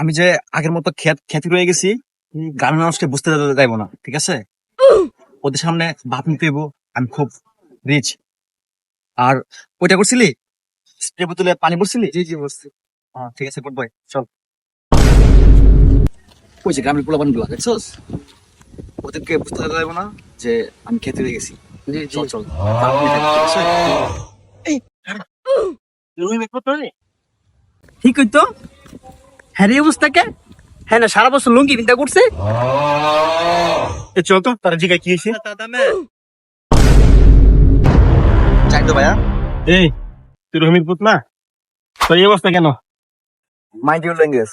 আমি যে আগের মতো খ্যাতি রয়ে গেছি, গ্রামের মানুষকে বুঝতে চাইবো না, ঠিক আছে? ওদের সামনে ভাব নিতে হইবো আমি খুব রিচ। আর ওইটা করছিলি, স্প্রে বোতলে পানি পড়ছিলি? জি জি বসছি। ঠিক আছে, গুড বয়, চল। ওই যে গ্রামের পোলাপান গুলা দেখছোস, ওদেরকে বুঝতে চাইবো না যে আমি খ্যাতি রয়ে গেছি। জি জি চল চল, ভাব নিতে হবে, ঠিক আছে? এই, রহিম একবার তো নেই। ঠিক হইতো। হ্যাঁ রে অবস্থাকে, হ্যাঁ না সারা বছর লুঙ্গি চিন্তা করছে। চল তো, তারা জিগায় কি হয়েছে। চাই তো ভাইয়া। এই তুই রহিমের পুত না? তোর এই অবস্থা কেন? Mind your language.